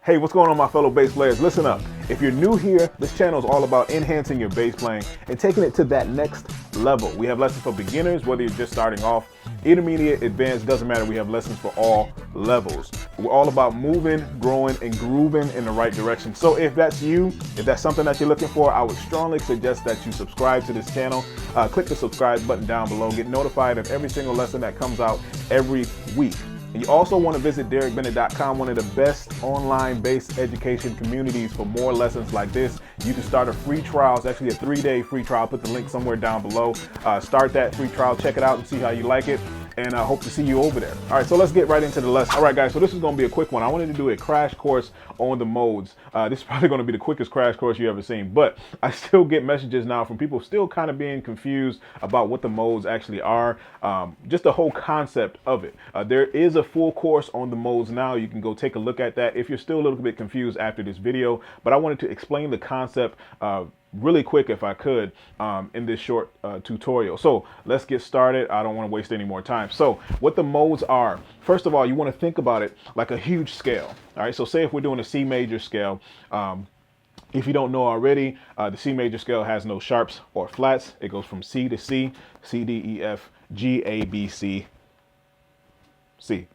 Hey, what's going on, my fellow bass players? Listen up. If you're new here, this channel is all about enhancing your bass playing and taking it to that next level. We have lessons for beginners, whether you're just starting off, intermediate, advanced, doesn't matter. We have lessons for all levels. We're all about moving, growing, and grooving in the right direction. So if that's you, if that's something that you're looking for, I would strongly suggest that you subscribe to this channel. Click the subscribe button down below. Get notified of every single lesson that comes out every week. And you also want to visit DaricBennett.com, one of the best online bass education communities for more lessons like this. You can start a free trial. It's actually a 3-day free trial. I'll put the link somewhere down below. Start that free trial, check it out and see how you like it. And I hope to see you over there. All right, so let's get right into the lesson. All right, guys, so this is gonna be a quick one. I wanted to do a crash course on the modes. This is probably gonna be the quickest crash course you ever seen, but I still get messages now from people still kind of being confused about what the modes actually are, just the whole concept of it. There is a full course on the modes now. You can go take a look at that if you're still a little bit confused after this video, but I wanted to explain the concept really quick if I could in this short tutorial. So let's get started. I don't want to waste any more time. So what the modes are, first of all, you want to think about it like a huge scale. All right, so say if we're doing a C major scale, if you don't know already, the C major scale has no sharps or flats. It goes from C to C, C, D, E, F, G, A, B, C, C.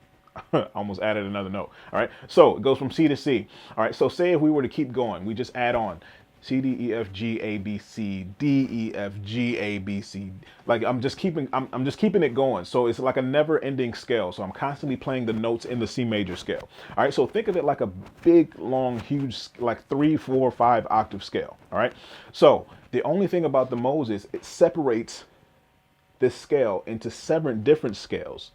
Almost added another note. All right, so it goes from C to C. All right, so say if we were to keep going, we just add on C, D, E, F, G, A, B, C, D, E, F, G, A, B, C. Like I'm just keeping it going. So it's like a never-ending scale. So I'm constantly playing the notes in the C major scale. All right, so think of it like a big, long, huge, like 3, 4, 5 octave scale. All right, so the only thing about the modes is it separates this scale into 7 different scales.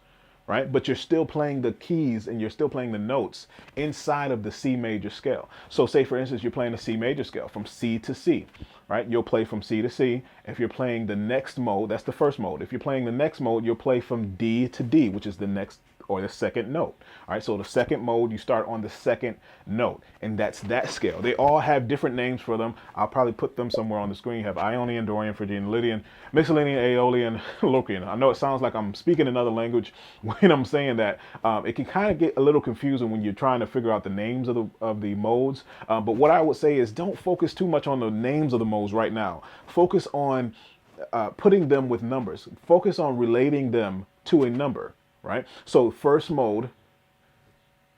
Right? But you're still playing the keys and you're still playing the notes inside of the C major scale. So say, for instance, you're playing the C major scale from C to C, right? You'll play from C to C. If you're playing the next mode, that's the first mode. If you're playing the next mode, you'll play from D to D, which is the next or the second note. All right, so the second mode, you start on the second note, and that's that scale. They all have different names for them. I'll probably put them somewhere on the screen. You have Ionian, Dorian, Phrygian, Lydian, Mixolydian, Aeolian, Locrian. I know it sounds like I'm speaking another language when I'm saying that. It can kind of get a little confusing when you're trying to figure out the names of the modes. But what I would say is don't focus too much on the names of the modes right now. Focus on putting them with numbers. Focus on relating them to a number. Right? So first mode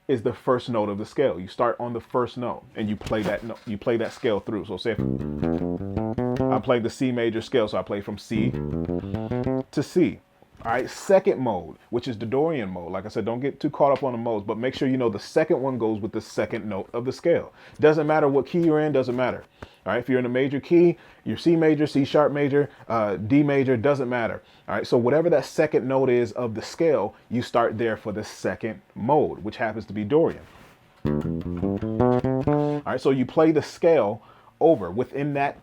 is the first note of the scale. You start on the first note and you play that note, you play that scale through. So say if I play the C major scale, so I play from C to C. All right, second mode, which is the Dorian mode. Like I said, don't get too caught up on the modes, but make sure you know the second one goes with the second note of the scale. Doesn't matter what key you're in, doesn't matter. All right, if you're in a major key, you're C major, C sharp major, D major, doesn't matter. All right, so whatever that second note is of the scale, you start there for the second mode, which happens to be Dorian. All right, so you play the scale over within that.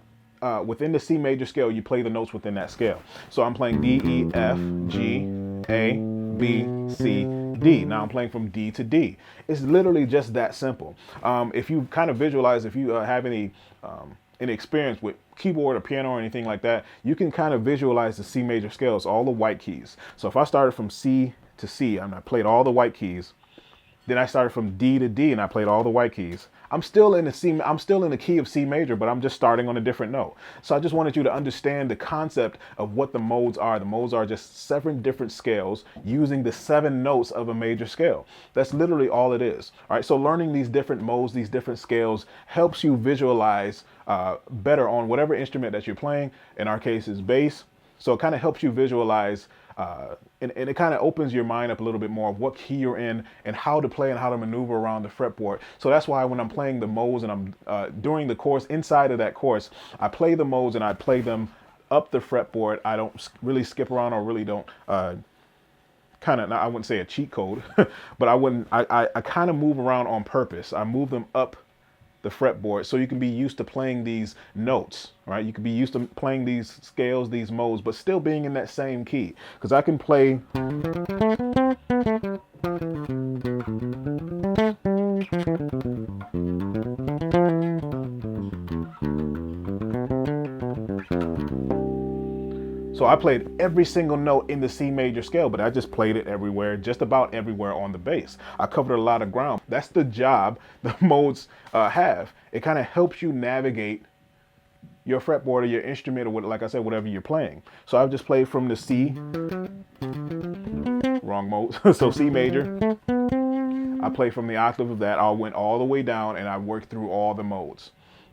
Within the C major scale, you play the notes within that scale. So I'm playing D, E, F, G, A, B, C, D. Now I'm playing from D to D. It's literally just that simple. If you kind of visualize, if you have any experience with keyboard or piano or anything like that, you can kind of visualize the C major scales, all the white keys. So if I started from C to C and I played all the white keys, then I started from D to D and I played all the white keys. I'm still in the key of C major, but I'm just starting on a different note. So I just wanted you to understand the concept of what the modes are. The modes are just 7 different scales using the 7 notes of a major scale. That's literally all it is. All right. So learning these different modes, these different scales helps you visualize better on whatever instrument that you're playing. In our case is bass. So it kind of helps you visualize and it kind of opens your mind up a little bit more of what key you're in and how to play and how to maneuver around the fretboard. So that's why when I'm playing the modes and I'm during the course, inside of that course, I play the modes and I play them up the fretboard. I don't really skip around or really don't kind of, I wouldn't say a cheat code, but I kind of move around on purpose. I move them up the fretboard so you can be used to playing these notes, right? You can be used to playing these scales, these modes, but still being in that same key. Because I can play So I played every single note in the C major scale, but I just played it everywhere, just about everywhere on the bass. I covered a lot of ground. That's the job the modes have. It kind of helps you navigate your fretboard or your instrument, or like I said, whatever you're playing. So I've just played from the C, wrong mode, so C major. I played from the octave of that. I went all the way down and I worked through all the modes.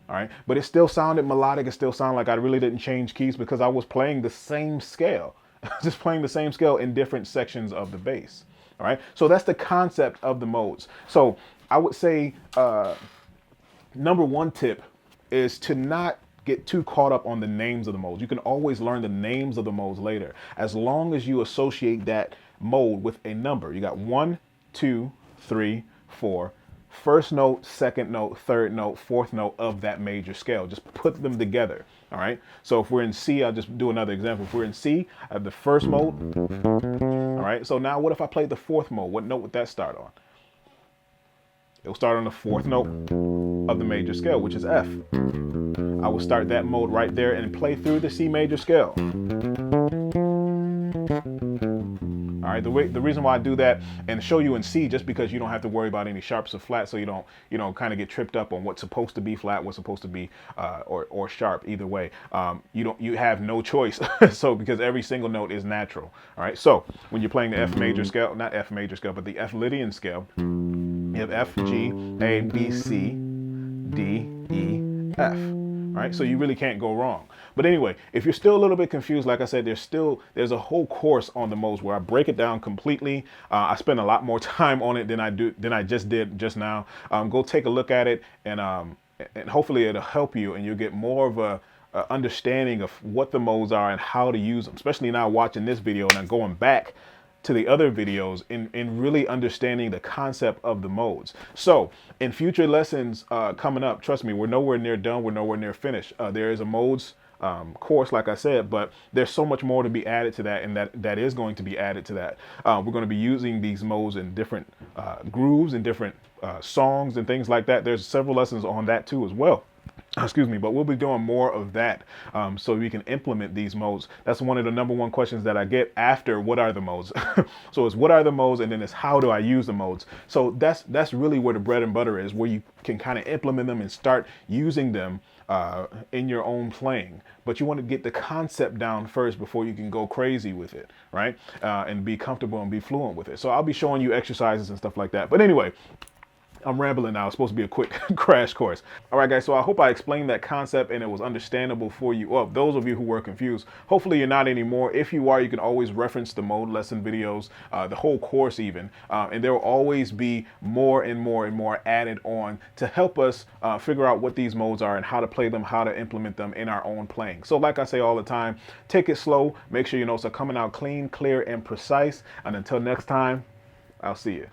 All right, but it still sounded melodic. It still sounded like I really didn't change keys because I was playing the same scale, just playing the same scale in different sections of the bass. All right, so that's the concept of the modes. So I would say number one tip is to not get too caught up on the names of the modes. You can always learn the names of the modes later, as long as you associate that mode with a number. You got 1, 2, 3, 4. First note, second note, third note, fourth note of that major scale. Just put them together. All right. So if we're in C, I'll just do another example. If we're in C, I have the first mode. All right. So now what if I played the fourth mode? What note would that start on? It'll start on the fourth note of the major scale, which is F. I will start that mode right there and play through the C major scale. All right, the reason why I do that and show you in C, just because you don't have to worry about any sharps or flats, so you don't kind of get tripped up on what's supposed to be flat, what's supposed to be or sharp. Either way, you have no choice. So because every single note is natural. All right, so when you're playing the F major scale, not F major scale, but the F Lydian scale, you have F, G, A, B, C, D, E, F. All right, so you really can't go wrong. But anyway, if you're still a little bit confused, like I said, there's a whole course on the modes where I break it down completely. I spend a lot more time on it than I just did just now. Go take a look at it, and hopefully it'll help you, and you'll get more of a understanding of what the modes are and how to use them. Especially now watching this video and then going back to the other videos in really understanding the concept of the modes. So in future lessons coming up, trust me, we're nowhere near done. We're nowhere near finished. There is a modes course, like I said, but there's so much more to be added to that, and that is going to be added to that. We're going to be using these modes in different grooves and different songs and things like that. There's several lessons on that too as well. Excuse me, but we'll be doing more of that so we can implement these modes. That's one of the number one questions that I get after what are the modes. So it's what are the modes, and then it's how do I use the modes. So that's really where the bread and butter is, where you can kind of implement them and start using them in your own playing. But you want to get the concept down first before you can go crazy with it, right? And be comfortable and be fluent with it. So I'll be showing you exercises and stuff like that. But anyway, I'm rambling now. It's supposed to be a quick crash course. All right, guys. So I hope I explained that concept and it was understandable for you. Well, those of you who were confused, hopefully you're not anymore. If you are, you can always reference the mode lesson videos, the whole course even. And there will always be more and more and more added on to help us figure out what these modes are and how to play them, how to implement them in our own playing. So like I say all the time, take it slow. Make sure your notes are coming out clean, clear, and precise. And until next time, I'll see you.